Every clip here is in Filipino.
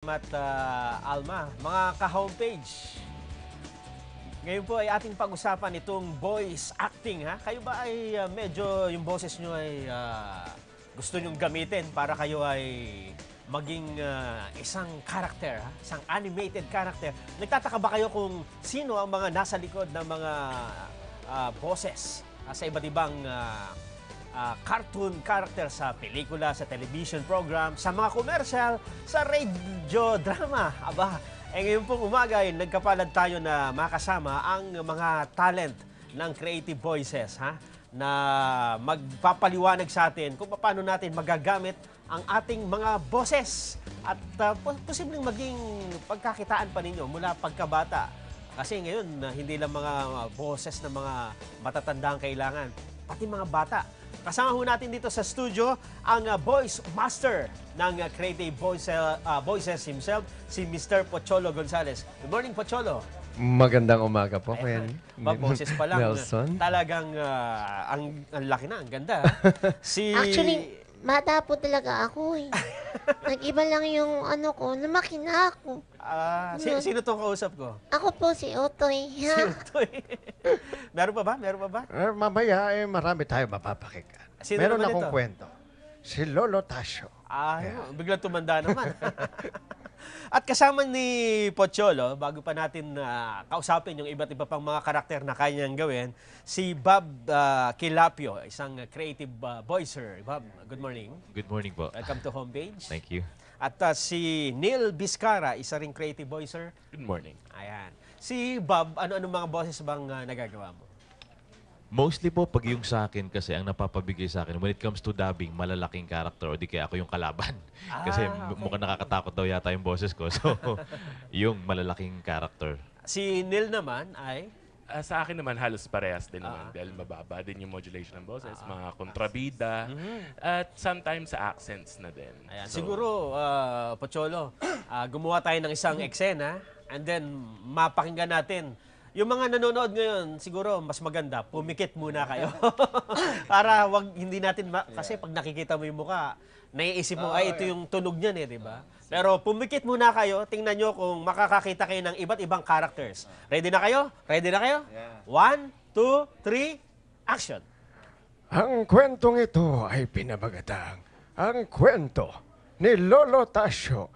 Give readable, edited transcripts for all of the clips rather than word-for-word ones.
Alma, mga ka-homepage. Ngayon po ay ating pag-usapan itong voice acting. Kayo ba ay medyo yung boses nyo ay gusto nyong gamitin para kayo ay maging isang character, isang animated character? Nagtataka ba kayo kung sino ang mga nasa likod ng mga boses sa iba't ibang cartoon character sa pelikula, sa television program, sa mga commercial, sa radio drama? Ngayon pong umaga ay nagkapalad tayo na makasama ang mga talent ng Creative Voices na magpapaliwanag sa atin kung paano natin magagamit ang ating mga boses at posibleng maging pagkakitaan pa ninyo mula pagkabata. Kasi ngayon, hindi lang mga boses ng mga matatanda ang kailangan, pati mga bata. Kasama ho natin dito sa studio ang voice master ng Creative Voices himself, si Mr. Pocholo Gonzales. Good morning, Pocholo. Magandang umaga po, Ken. Boses pa lang. Nelson. Talagang ang laki na, ang ganda. Actually, bata po talaga ako eh. Nag-iba lang yung ano ko, lumaki na ako. Sino tong kausap ko? Ako po si Otoy. Si Utoy. Meron pa ba? Meron pa ba? Mamaya, marami tayo mapapakinggan. Meron akong kwento. Si Lolo Tasio. Biglang tumanda naman. At kasama ni Pocholo, bago pa natin kausapin yung iba't iba pang mga karakter na kaya niyang gawin, si Bob Kilapio, isang creative voicer. Bob, good morning. Good morning po. Welcome to Homepage. Thank you. At si Neil Vizcara, isa ring creative voicer. Good morning. Ayan. Si Bob, ano-ano mga boses bang nagagawa mo? Mostly po, pag yung sa akin kasi ang napapabigay sa akin, when it comes to dubbing, malalaking character o di kaya ako yung kalaban. Kasi mukhang nakakatakot daw yata yung boses ko. So, yung malalaking character. Si Neil naman ay? Sa akin naman, halos parehas din naman. Dahil mababa din yung modulation ng boses, mga kontrabida, at sometimes sa accents na din. Ayan. So, siguro, Pocholo, gumawa tayo ng isang eksena and then mapakinggan natin. Yung mga nanonood ngayon, siguro mas maganda, pumikit muna kayo. Para hindi natin, kasi pag nakikita mo yung mukha, naiisip mo, ito yung tunog niyan di ba? Pero pumikit muna kayo, tingnan nyo kung makakakita kayo ng iba't ibang characters. Ready na kayo? Ready na kayo? 1, 2, 3, action! Ang kwentong ito ay pinabagatang ang kwento ni Lolo Tasio.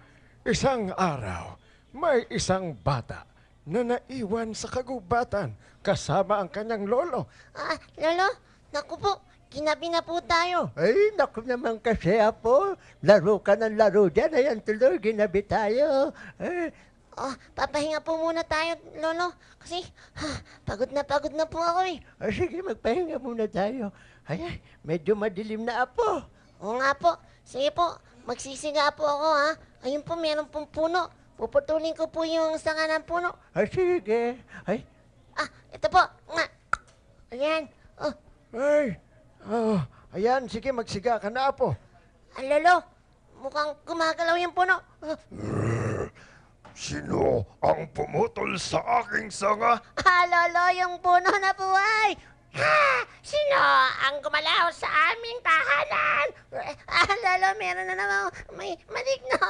Isang araw, may isang bata na naiwan sa kagubatan kasama ang kanyang lolo. Lolo, naku po, ginabi na po tayo. Ay, naku naman kasi Apo. Laro ka ng laro dyan. Ayan tuloy, ginabi tayo. Papahinga po muna tayo, Lolo. Kasi pagod na po ako eh. Sige, magpahinga muna tayo. Ay, medyo madilim na Apo. Oo nga po. Sige po, magsisiga po ako Ayun po, meron pong puno. Puputulin ko po yung sanga ng puno. Sige. Ay. Ito po. Ayan. Ayan, sige, magsiga ka na, Apo. Lolo, mukhang gumagalaw yung puno. Sino ang pumutol sa aking sanga? Lolo, yung puno na buhay. Sino ang gumalaw sa aming tahanan? Lolo, meron na naman may maligno.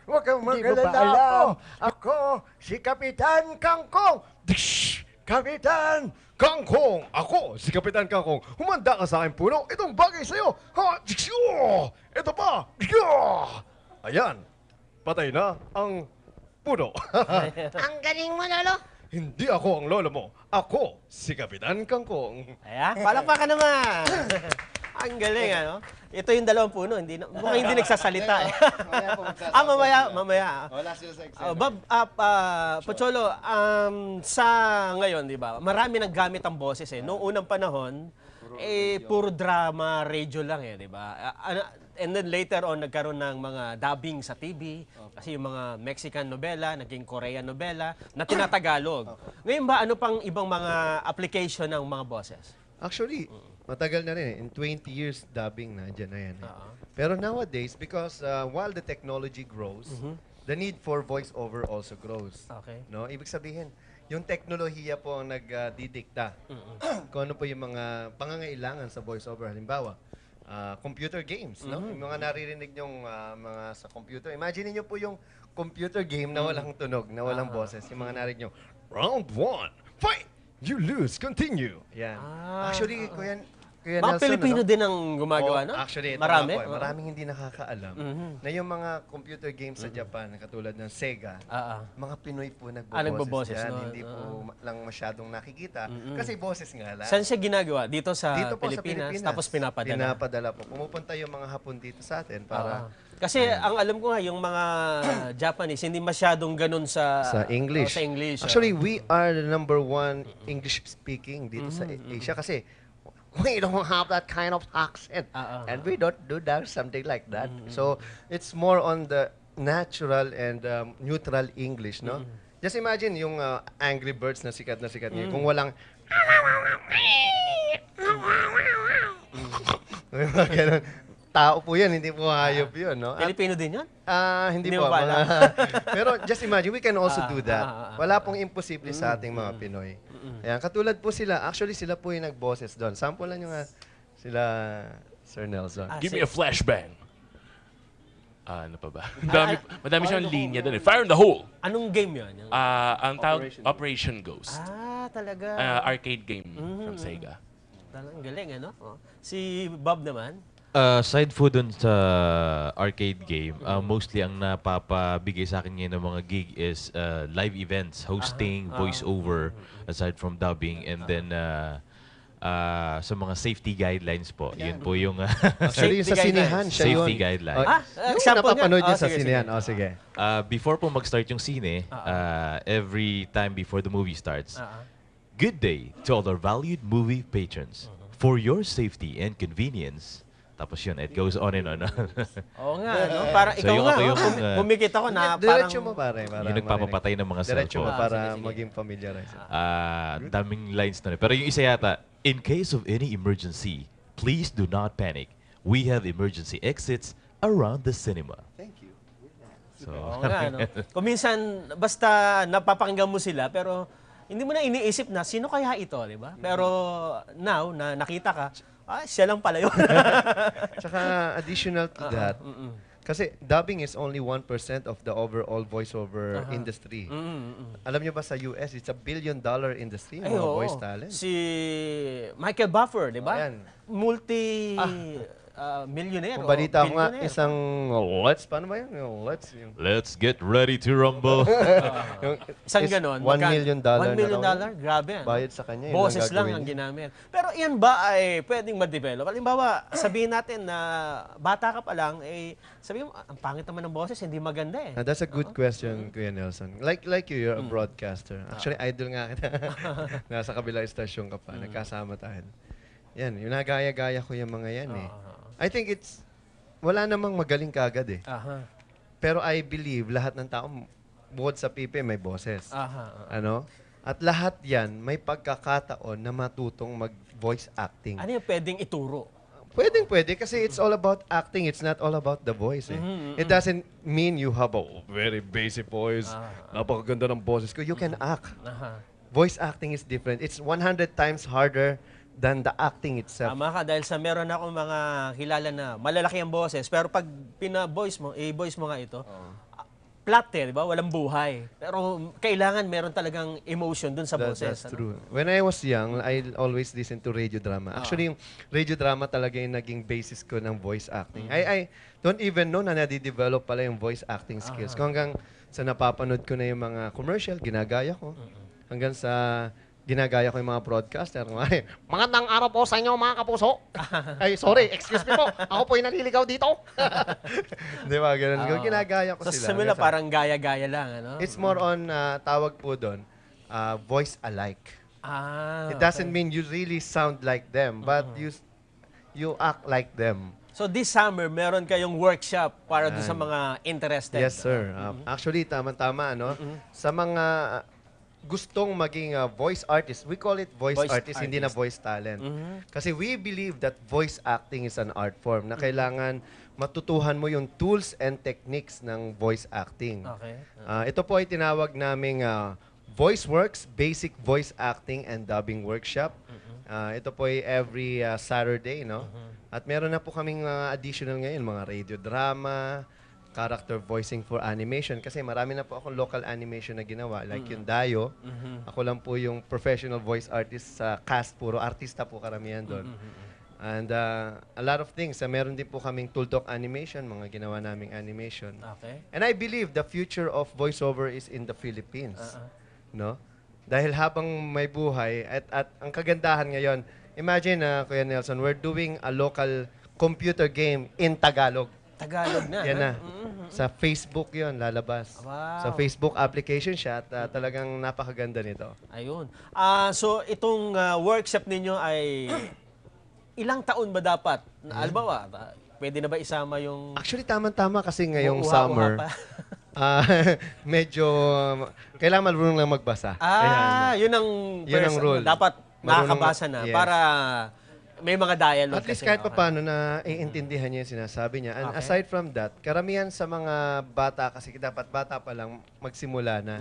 Huwag kang Hindi mo ba magalala, alam? Ako, si Kapitan Kangkong. Kapitan Kangkong! Ako, si Kapitan Kangkong. Humanda ka sa aking puno. Itong bagay sa'yo. Ito pa. Ayan. Patay na ang puno. Ang galing mo, Lolo. Hindi ako ang lolo mo. Ako, si Kapitan Kangkong. Ayan, palakpakan naman. Ang galing, Ito yung dalawang puno, mukhang hindi nagsasalita. Mamaya. Wala sila sa eksena. Bob, Pocholo, sa ngayon, di ba, marami naggamit ang boses Noong unang panahon, puro drama, radio lang di ba? And then later on, nagkaroon ng mga dubbing sa TV, kasi yung mga Mexican novela, naging Korean novela, na tinatagalog. Ngayon ba, ano pang ibang mga application ng mga boses? Actually, matagal na rin. In 20 years, dubbing na. Dyan na yan. Pero nowadays, because while the technology grows, the need for voice-over also grows. Okay. No? Ibig sabihin, yung teknolohiya po ang nagdidikta kung ano po yung mga pangangailangan sa voice-over. Halimbawa, computer games, no? Yung mga naririnig yung mga sa computer. Imagine niyo po yung computer game na walang tunog, na walang boses. Yung mga narinig nyo, round 1, fight! You lose, continue. Yan. Actually, Kuya Mga Nelson, Pilipino ano? din ang gumagawa, no? Actually, ito Marami. nga po, maraming hindi nakakaalam na yung mga computer games sa Japan, katulad ng Sega, mga Pinoy po nagboboses, nagboboses yan. no? Hindi po lang masyadong nakikita. Kasi boses nga lang. Saan siya ginagawa? Dito sa Dito po Pilipinas, sa Pilipinas. tapos pinapadala. Pinapadala po. Pumupunta yung mga Hapon dito sa atin para Kasi ang alam ko nga, yung mga Japanese, hindi masyadong ganun sa English. Sa English. Actually, we are the #1 English speaking dito sa Asia kasi we don't have that kind of accent. And we don't do that, something like that. So, it's more on the natural and neutral English, no? Just imagine yung Angry Birds na sikat ngayon. Kung walang ganun. Tao po yan, hindi po hayop yun, no? Pilipino din yun? Hindi Hindi po. mo pa alam. Pero just imagine, we can also do that. Wala pong imposible sa ating mga Pinoy. Ayan, katulad po sila, actually sila po yung nagboses doon. Sample lang yung sila, Sir Nelson. Give me a flashbang. Ano pa ba? Madami siyang linya doon eh. Fire in the hole! Anong game yun? Ang tawag, Operation Ghost. Talaga. Arcade game from Sega. Talagang galing, ano? Si Bob naman? Aside po dun sa arcade game, mostly ang napapabigay sa akin ngayon ng mga gig is live events, hosting, voice-over, aside from dubbing, and then sa mga safety guidelines po. Yun po yung Actually, yung sa sinehan, siya yun. safety guidelines. Yung example napapanood nga. yun sa sinehan. Sige. Before po mag-start yung sine, every time before the movie starts, good day to all our valued movie patrons. For your safety and convenience, tapos yun, it goes on and on. Oo nga, no? Parang So ikaw yung nga, ako yung, humikit ako na parang... Diretso mo pare. yung nagpapapatay ng mga Diretso mo cellphone. para maging familiarize. Daming lines na rin. Pero yung isa yata, in case of any emergency, please do not panic. We have emergency exits around the cinema. Thank you. So, Oo nga, no? Kung minsan, basta napapakinggan mo sila, pero hindi mo na iniisip na, sino kaya ito, di ba? Pero now, na nakita ka, siya lang pala yun. Tsaka additional to that, kasi dubbing is only 1% of the overall voiceover industry. Alam niyo ba sa US, it's $1 billion industry, Ay, mga oo. voice talent. Si Michael Buffer, di ba? Ayan. Millionaire. Kung balita ko nga, billionaire. isang paano ba yun? Yung yung let's get ready to rumble. Isang ganon. $1 million $1 million? na raw. Grabe. Bayad sa kanya. Boses lang gagawin ang niya. ginamit. Pero yan ba ay pwedeng ma-develop? Halimbawa, sabihin natin na bata ka pa lang, sabihin mo, ang pangit naman ng boses, hindi maganda eh. That's a good question, Kuya Nelson. Like you, you're a broadcaster. Actually, idol nga kita. Nasa kabilang estasyon ka pa. Nagkasama tayo. Yan, yung nagaya-gaya ko yung mga yan eh. I think wala namang magaling kagad eh. Pero I believe lahat ng tao, bukod sa pipi, may boses. Ano? At lahat yan, may pagkakataon na matutong mag-voice acting. Ano yung pwedeng ituro? Pwede kasi it's all about acting. It's not all about the voice eh. It doesn't mean you have a very basic voice. Napakaganda ng boses ko. You can act. Voice acting is different. It's 100 times harder than the acting itself. Tama ka, dahil sa meron akong mga kilala na malalaki ang boses, pero pag pina-voice mo, i-voice mo nga ito, flat eh, di ba? Walang buhay. Pero kailangan meron talagang emotion dun sa boses. That's true. When I was young, I always listen to radio drama. Actually, yung radio drama talaga yung naging basis ko ng voice acting. I don't even know na nadidevelop pala yung voice acting skills. Kung hanggang sa napapanood ko na yung mga commercial, ginagaya ko. Hanggang sa ginagaya ko yung mga broadcaster. Magandang araw po sa inyo mga kapuso. Ay, sorry, excuse me po. Ako po yung naliligaw dito. Di ba, ganun. Ginagaya ko So, sila. simula Hanggang sa- parang gaya-gaya lang, ano? It's more on, tawag po doon, voice alike. It doesn't mean you really sound like them, but you act like them. So this summer, meron kayong workshop para doon sa mga interested. Yes, sir. Actually, tama-tama, no? Sa mga gustong maging voice artist, we call it voice artist, hindi na voice talent. Kasi we believe that voice acting is an art form na kailangan matutuhan mo yung tools and techniques ng voice acting. Okay. Ito po ay tinawag naming VoiceWorks, Basic Voice Acting and Dubbing Workshop. Ito po ay every Saturday, no? At meron na po kaming additional ngayon, mga radio drama, character voicing for animation. Kasi marami na po akong local animation na ginawa. Like yung Dayo. Ako lang po yung professional voice artist sa cast. Puro artista po karamihan doon. And a lot of things. Meron din po kaming Tuldok animation, mga ginawa naming animation. Okay. And I believe the future of voiceover is in the Philippines. No? Dahil habang may buhay, at ang kagandahan ngayon, imagine, Kuya Nelson, we're doing a local computer game in Tagalog. Tagalog na. Yan na. Sa Facebook yon lalabas. Wow. Sa Facebook application siya at talagang napakaganda nito. Ayun. So, itong workshop ninyo ay ilang taon ba dapat? Albawa, pwede na ba isama yung... Actually, tama-tama kasi ngayong Uha-uha summer, pa? medyo kailangan marunong lang magbasa. Yun ang Yun ang rule. Dapat Marunong nakakabasa na yes. para may mga dialogue. At least kasi, kahit paano na iintindihan niya yung sinasabi niya. And Okay. aside from that, karamihan sa mga bata, kasi dapat bata pa lang magsimula na.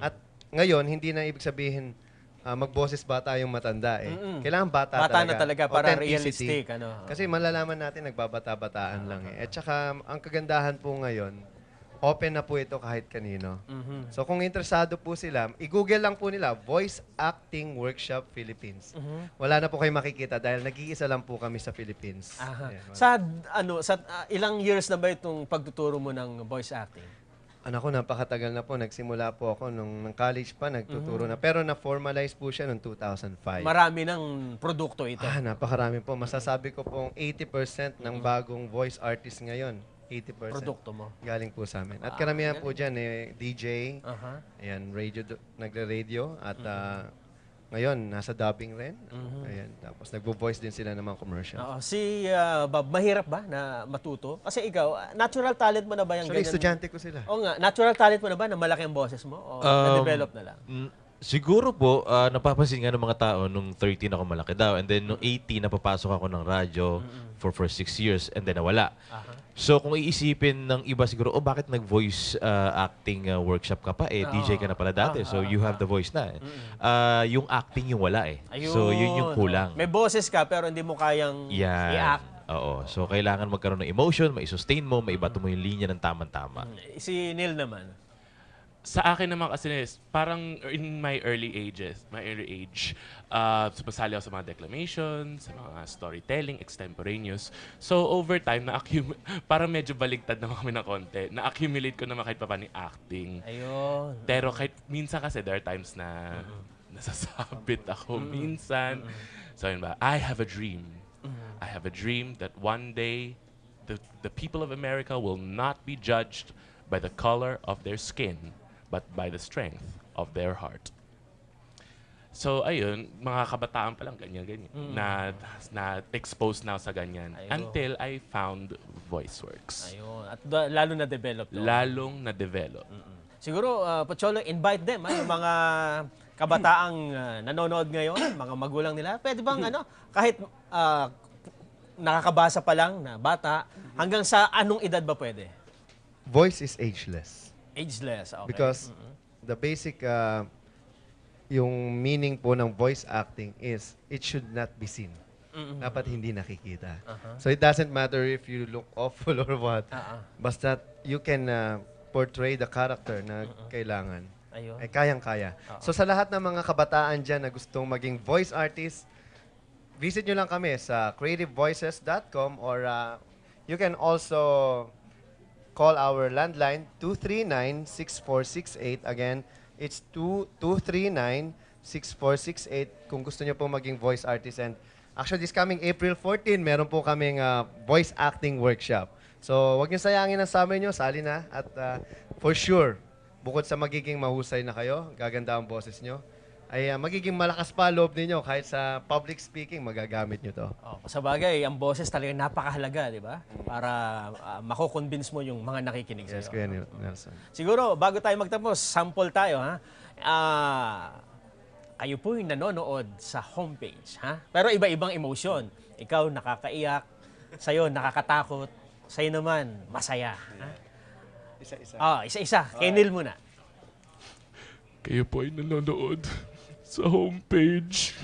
At ngayon, hindi na ibig sabihin magboses bata yung matanda eh. Kailangan bata na talaga para Authenticity. realistic. Kasi malalaman natin nagbabata-bataan lang eh. At saka, ang kagandahan po ngayon, open na po ito kahit kanino. So kung interesado po sila, i-google lang po nila, Voice Acting Workshop Philippines. Wala na po kayo makikita dahil nag-iisa lang po kami sa Philippines. Ayan, Sa ilang years na ba itong pagtuturo mo ng voice acting? Anak ko, napakatagal na po. Nagsimula po ako nung college pa, nagtuturo na. Pero na-formalize po siya noong 2005. Marami ng produkto ito. Napakarami po. Masasabi ko pong 80% ng bagong voice artist ngayon. 80%. Produkto mo. Galing po sa amin. At karamihan po dyan, DJ, ayan, nagre-radio, at ngayon, nasa dubbing rin. Ayan, tapos nagbo-voice din sila ng mga commercial. Si Bob, mahirap ba na matuto? Kasi ikaw, natural talent mo na ba yung Actually, ganyan? estudyante ko sila. Oo nga, natural talent mo na ba na malaki ang boses mo? O na-develop na lang? Siguro po, napapansin nga ng mga tao nung 13 ako malaki daw. And then nung 18, napapasok ako ng radyo for 6 years and then nawala. So kung iisipin ng iba siguro, bakit nag-voice acting workshop ka pa? DJ ka na pala dati. So you have the voice na. Yung acting yung wala eh. Ayun. So yun yung kulang. May boses ka pero hindi mo kayang i-act. Oo. So kailangan magkaroon ng emotion, mai-sustain mo, maibato mo yung linya ng tamang-tama. Si Neil naman. Sa akin naman kasi parang in my early age, sumasali ako sa mga declamation, sa mga storytelling, extemporaneous. So over time, parang medyo baligtad naman kami ng konti. Na-accumulate ko naman kahit pa paano yung acting. Ayun. Pero kahit minsan kasi there are times na nasasabit ako minsan. So yun ba, I have a dream. I have a dream that one day the people of America will not be judged by the color of their skin, but by the strength of their heart. So, ayun, mga kabataan pa lang, ganyan-ganyan. Na-expose na sa ganyan. Ayun. Until I found VoiceWorks. Ayun. At lalo na-develop. Lalong na-develop. Siguro, Pocholo, invite them, yung mga kabataang nanonood ngayon, mga magulang nila. Pwede bang, kahit nakakabasa pa lang na bata, hanggang sa anong edad ba pwede? Voice is ageless. Ageless, okay. Because the basic, yung meaning po ng voice acting is, it should not be seen. Dapat hindi nakikita. So it doesn't matter if you look awful or what. Basta you can portray the character na kailangan. Ayun. Ay kayang-kaya. So sa lahat ng mga kabataan dyan na gustong maging voice artist, visit nyo lang kami sa creativevoices.com or you can also call our landline 239-6468. Again, it's 239-6468 kung gusto niyo po maging voice artist. And actually, this coming April 14, meron po kaming voice acting workshop. So, wag niyo sayangin ang summer niyo, sali na. At for sure, bukod sa magiging mahusay na kayo, gaganda ang boses niyo, ay magiging malakas pa loob ninyo kahit sa public speaking, magagamit nyo to. Sa bagay, ang boses talaga napakahalaga, di ba? Para mako-convince mo yung mga nakikinig sa'yo. Yes, Kuya Nelson. Siguro, bago tayo magtapos, sample tayo, ha? Kayo po yung nanonood sa homepage, ha? Pero iba-ibang emotion. Ikaw, nakakaiyak. Sa'yo, nakakatakot. Sa'yo naman, masaya. Ha? Isa-isa. Isa-isa. Kay Neil muna. Kayo po ay nanonood sa homepage.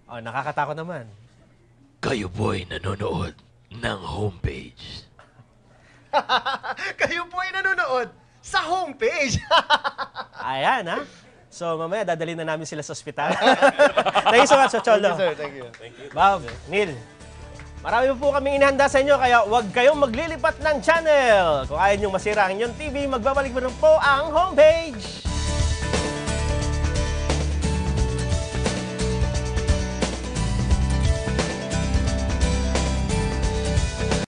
Nakakatakot naman. Kayo po'y nanonood ng homepage. Kayo po ay nanonood sa homepage. Ayan, ha? So, mamaya dadalhin na namin sila sa ospital. Thank you so much, Cholo. Sir, thank you. Bob, Neil, marami po kami inihanda sa inyo, kaya huwag kayong maglilipat ng channel. Kung ayaw niyong masira ang inyong TV, magbabalik mo rin po ang homepage.